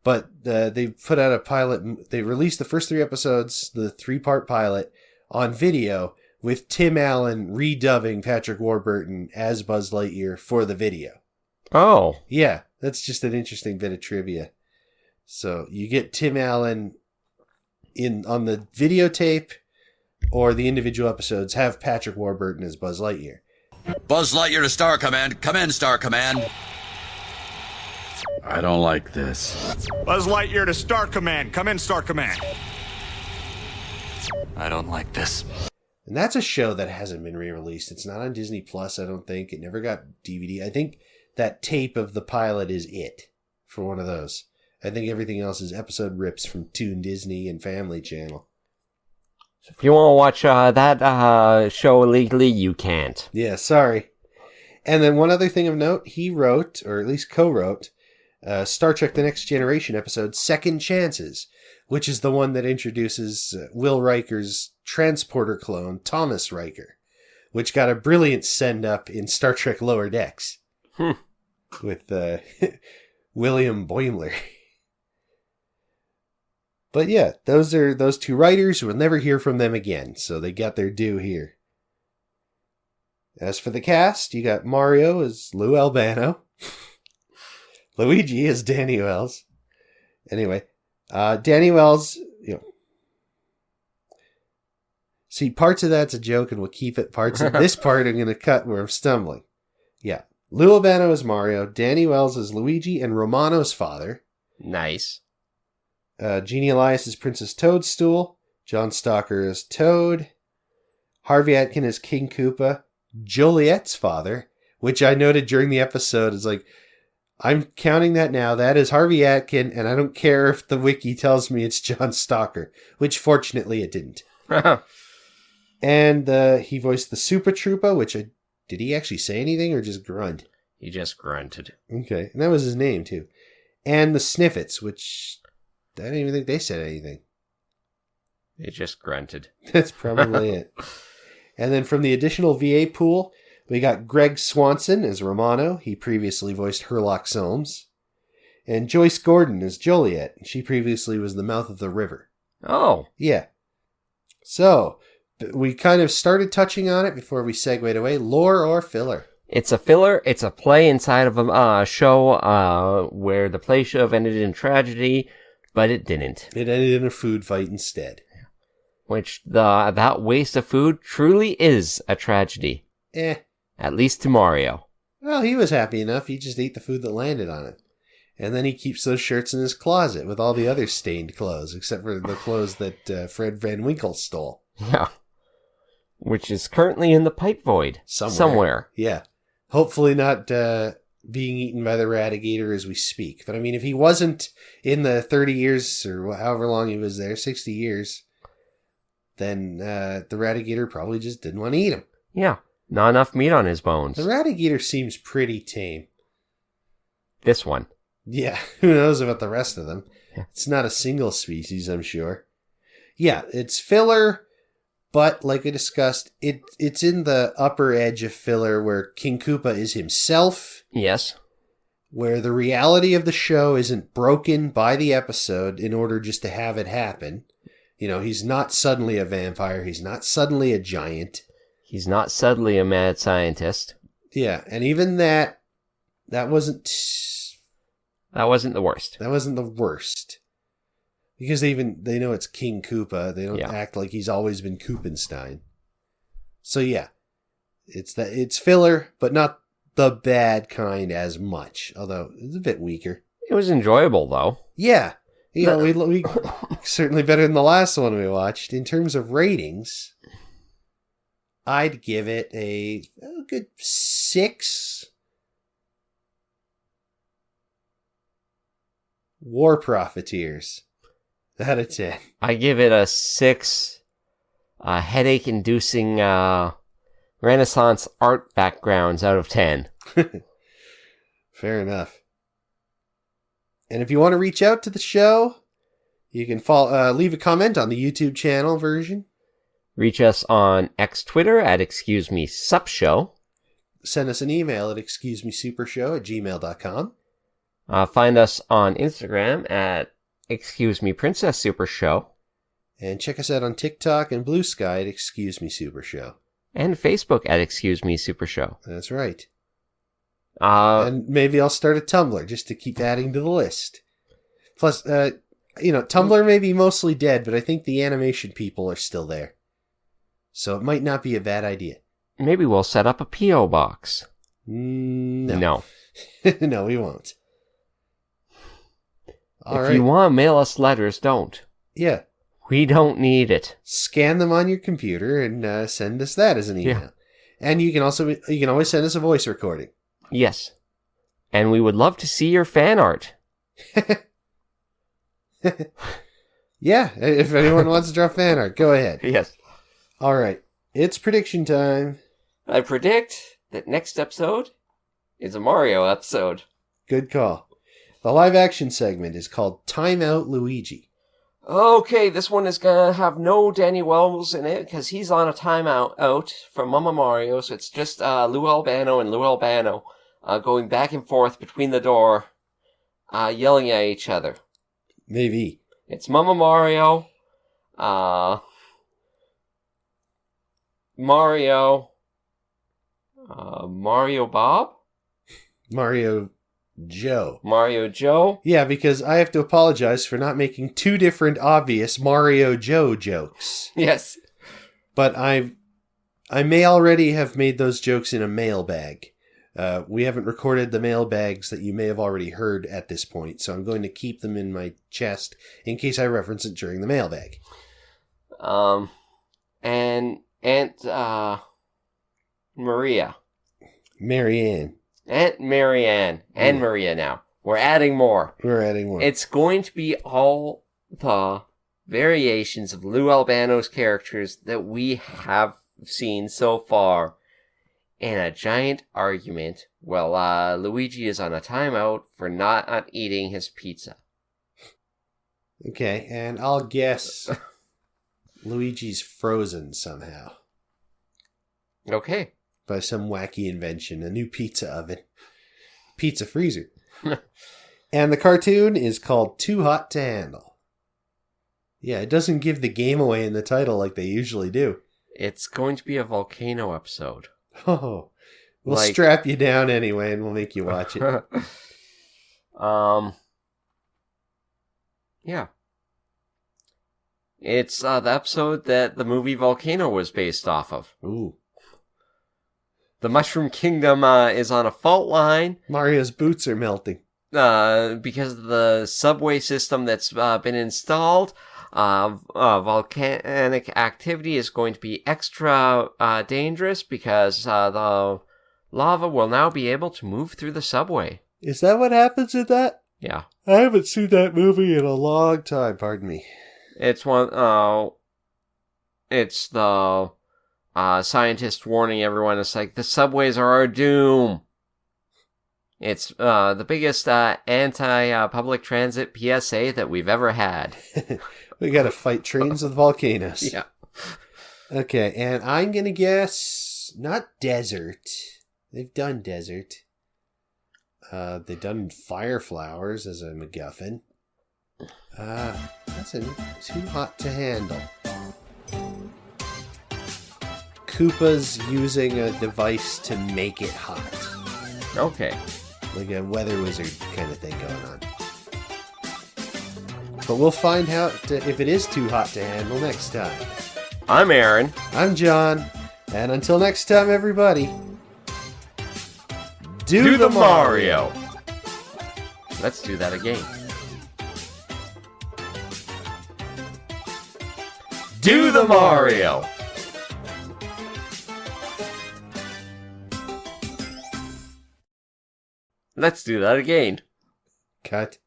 But they put out a pilot, they released the first 3 episodes, the 3-part pilot, on video with Tim Allen redubbing Patrick Warburton as Buzz Lightyear for the video. Oh. Yeah, that's just an interesting bit of trivia. So you get Tim Allen on the videotape, or the individual episodes have Patrick Warburton as Buzz Lightyear. Buzz Lightyear to Star Command. Come in, Star Command. I don't like this. Buzz Lightyear to Star Command. Come in, Star Command. I don't like this. And that's a show that hasn't been re-released. It's not on Disney Plus, I don't think. It never got DVD. I think that tape of the pilot is it for one of those. I think everything else is episode rips from Toon Disney and Family Channel. If you want to watch that show illegally, you can't. Yeah, sorry. And then one other thing of note, he wrote, or at least co-wrote, Star Trek The Next Generation episode Second Chances, which is the one that introduces Will Riker's transporter clone, Thomas Riker, which got a brilliant send-up in Star Trek Lower Decks with William Boimler. But yeah, those are those two writers. We'll never hear from them again, so they got their due here. As for the cast, you got Mario as Lou Albano, Luigi as Danny Wells. Anyway, Danny Wells, see, parts of that's a joke and we'll keep it. Parts of this part I'm going to cut where I'm stumbling. Yeah, Lou Albano as Mario, Danny Wells as Luigi and Romano's father. Nice. Jeannie Elias as Princess Toadstool, John Stalker as Toad, Harvey Atkin as King Koopa, Joliet's father, which I noted during the episode is like, I'm counting that now. That is Harvey Atkin, and I don't care if the wiki tells me it's John Stalker, which fortunately it didn't. And he voiced the Super Troopa, did he actually say anything or just grunt? He just grunted. Okay, and that was his name too. And the Sniffets, which I don't even think they said anything. They just grunted. That's probably it. And then from the additional VA pool, we got Greg Swanson as Romano. He previously voiced Herlock Solmes. And Joyce Gordon as Joliet. She previously was the Mouth of the River. Oh. Yeah. So, we kind of started touching on it before we segued away. Lore or filler? It's a filler. It's a play inside of a show where the play should have ended in tragedy, but it didn't. It ended in a food fight instead. Which, that waste of food truly is a tragedy. At least to Mario. Well, he was happy enough. He just ate the food that landed on it. And then he keeps those shirts in his closet with all the other stained clothes, except for the clothes that Fred Van Winkle stole. Yeah. Which is currently in the pipe void. Somewhere. Yeah. Hopefully not being eaten by the Radigator as we speak. But I mean, if he wasn't in the 30 years or however long he was there, 60 years, then the Radigator probably just didn't want to eat him. Yeah. Not enough meat on his bones. The Radigator seems pretty tame. This one. Yeah. Who knows about the rest of them? Yeah. It's not a single species, I'm sure. Yeah, it's filler, but like I discussed, it's in the upper edge of filler where King Koopa is himself. Yes. Where the reality of the show isn't broken by the episode in order just to have it happen. He's not suddenly a vampire. He's not suddenly a giant. He's not suddenly a mad scientist. Yeah, and even that wasn't... That wasn't the worst. That wasn't the worst. Because they know it's King Koopa. They don't act like he's always been Koopenstein. So yeah, it's filler, but not the bad kind as much. Although it's a bit weaker. It was enjoyable though. Yeah, we certainly better than the last one we watched in terms of ratings. I'd give it a good 6. War Profiteers out of 10. I give it a 6. Headache-inducing Renaissance art backgrounds out of 10. Fair enough. And if you want to reach out to the show, you can leave a comment on the YouTube channel version. Reach us on Twitter at ExcuseMeSupShow. Send us an email at excusemesupershow@gmail.com. Find us on Instagram at ExcuseMePrincessSuperShow. And check us out on TikTok and Blue Sky at Excuse Me Super Show. And Facebook at Excuse Me Super Show. That's right. And maybe I'll start a Tumblr just to keep adding to the list. Plus, Tumblr may be mostly dead, but I think the animation people are still there. So it might not be a bad idea. Maybe we'll set up a P.O. box. No. No, we won't. If you want to mail us letters, don't. Yeah. We don't need it. Scan them on your computer and send us that as an email. Yeah. And you can always send us a voice recording. Yes. And we would love to see your fan art. Yeah, if anyone wants to draw fan art, go ahead. Yes. All right, it's prediction time. I predict that next episode is a Mario episode. Good call. The live action segment is called Time Out Luigi. Okay, this one is gonna have no Danny Wells in it because he's on a timeout out from Mama Mario, so it's just Lou Albano and Lou Albano going back and forth between the door, yelling at each other. Maybe. It's Mama Mario, Mario Bob? Mario Joe. Mario Joe? Yeah, because I have to apologize for not making two different obvious Mario Joe jokes. Yes. But I may already have made those jokes in a mailbag. We haven't recorded the mailbags that you may have already heard at this point, so I'm going to keep them in my chest in case I reference it during the mailbag. And Aunt Maria. Marianne. Aunt Marianne and Maria now. We're adding more. It's going to be all the variations of Lou Albano's characters that we have seen so far in a giant argument while Luigi is on a timeout for not eating his pizza. Okay, and I'll guess Luigi's frozen somehow. Okay. By some wacky invention, a new pizza oven. Pizza freezer. And the cartoon is called Too Hot to Handle. Yeah, it doesn't give the game away in the title like they usually do. It's going to be a volcano episode. Oh, we'll strap you down anyway and we'll make you watch it. Yeah. It's the episode that the movie Volcano was based off of. Ooh. The Mushroom Kingdom is on a fault line. Mario's boots are melting. Because of the subway system that's been installed. Volcanic activity is going to be extra dangerous because the lava will now be able to move through the subway. Is that what happens in that? Yeah. I haven't seen that movie in a long time, pardon me. It's it's the scientist warning everyone. It's like, the subways are our doom. It's the biggest anti-public transit PSA that we've ever had. We gotta fight trains with volcanoes. Yeah. Okay, and I'm gonna guess not desert. They've done desert. They've done fire flowers as a MacGuffin. That's too hot to handle. Koopa's using a device to make it hot. Okay. Like a weather wizard kind of thing going on. But we'll find out if it is too hot to handle next time. I'm Aaron. I'm John. And until next time, everybody, do the Mario. Let's do that again. Do the Mario. Let's do that again. Cut.